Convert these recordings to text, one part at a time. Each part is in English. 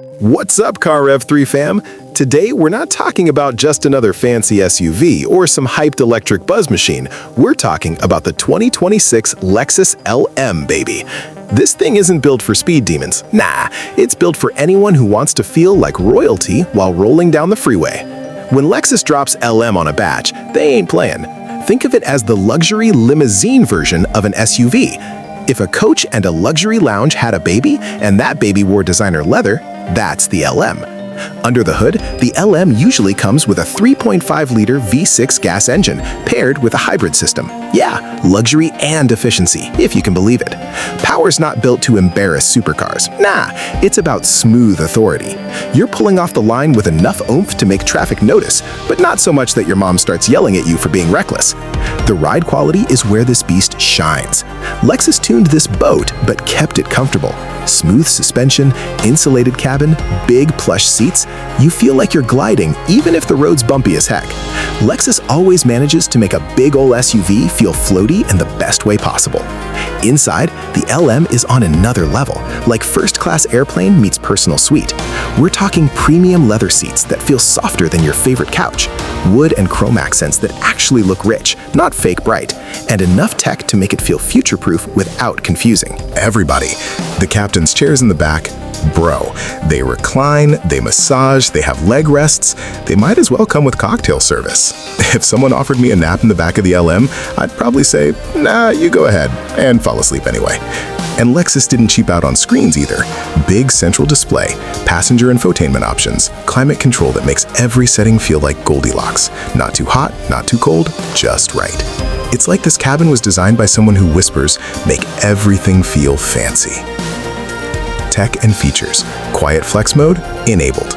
What's up, Car Rev 3 fam? Today, we're not talking about just another fancy SUV or some hyped electric buzz machine. We're talking about the 2026 Lexus LM, baby. This thing isn't built for speed demons. Nah, it's built for anyone who wants to feel like royalty while rolling down the freeway. When Lexus drops LM on a batch, they ain't playing. Think of it as the luxury limousine version of an SUV. If a coach and a luxury lounge had a baby, and that baby wore designer leather, that's the LM. Under the hood, the LM usually comes with a 3.5-liter V6 gas engine paired with a hybrid system. Yeah, luxury and efficiency, if you can believe it. Power's not built to embarrass supercars. Nah, it's about smooth authority. You're pulling off the line with enough oomph to make traffic notice, but not so much that your mom starts yelling at you for being reckless. The ride quality is where this beast shines. Lexus tuned this boat, but kept it comfortable. Smooth suspension, insulated cabin, big plush seats. You feel like you're gliding even if the road's bumpy as heck. Lexus always manages to make a big ol' SUV feel floaty in the best way possible. Inside, the LM is on another level, like first-class airplane meets personal suite. We're talking premium leather seats that feel softer than your favorite couch, wood and chrome accents that actually look rich, not fake bright, and enough tech to make it feel future-proof without confusing everybody. The captain's chairs in the back, bro, they recline, they massage, they have leg rests. They might as well come with cocktail service. If someone offered me a nap in the back of the LM, I'd probably say, nah, you go ahead, and fall asleep anyway. And Lexus didn't cheap out on screens either. Big central display, passenger infotainment options, climate control that makes every setting feel like Goldilocks. Not too hot, not too cold, just right. It's like this cabin was designed by someone who whispers, make everything feel fancy. Tech and features. Quiet flex mode, enabled.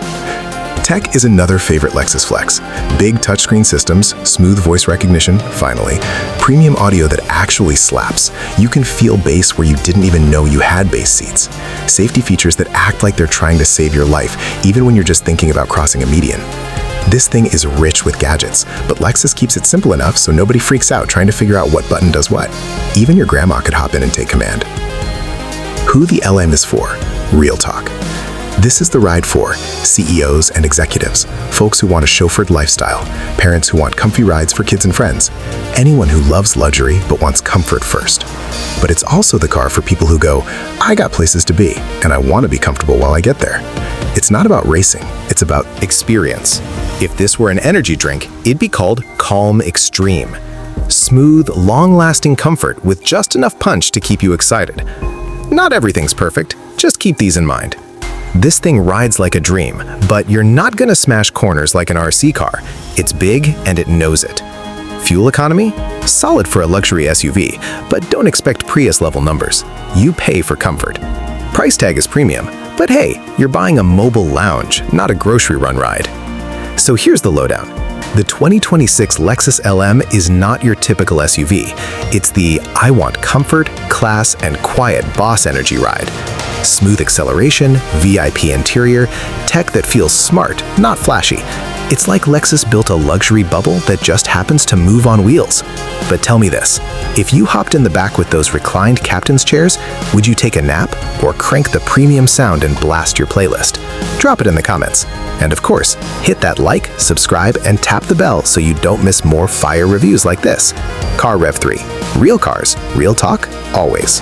Tech is another favorite Lexus flex. Big touchscreen systems, smooth voice recognition, finally. Premium audio that actually slaps. You can feel bass where you didn't even know you had bass seats. Safety features that act like they're trying to save your life, even when you're just thinking about crossing a median. This thing is rich with gadgets, but Lexus keeps it simple enough so nobody freaks out trying to figure out what button does what. Even your grandma could hop in and take command. Who the LM is for? Real talk. This is the ride for CEOs and executives, folks who want a chauffeured lifestyle, parents who want comfy rides for kids and friends, anyone who loves luxury but wants comfort first. But it's also the car for people who go, I got places to be, and I want to be comfortable while I get there. It's not about racing, it's about experience. If this were an energy drink, it'd be called Calm Extreme. Smooth, long-lasting comfort with just enough punch to keep you excited. Not everything's perfect, just keep these in mind. This thing rides like a dream, but you're not gonna smash corners like an RC car. It's big and it knows it. Fuel economy? Solid for a luxury SUV, but don't expect Prius-level numbers. You pay for comfort. Price tag is premium, but hey, you're buying a mobile lounge, not a grocery run ride. So here's the lowdown. The 2026 Lexus LM is not your typical SUV. It's the I want comfort, class, and quiet boss energy ride. Smooth acceleration, VIP interior, tech that feels smart, not flashy. It's like Lexus built a luxury bubble that just happens to move on wheels. But tell me this, if you hopped in the back with those reclined captain's chairs, would you take a nap or crank the premium sound and blast your playlist? Drop it in the comments. And of course, hit that like, subscribe, and tap the bell so you don't miss more fire reviews like this. Car Rev 3. Real cars, real talk, always.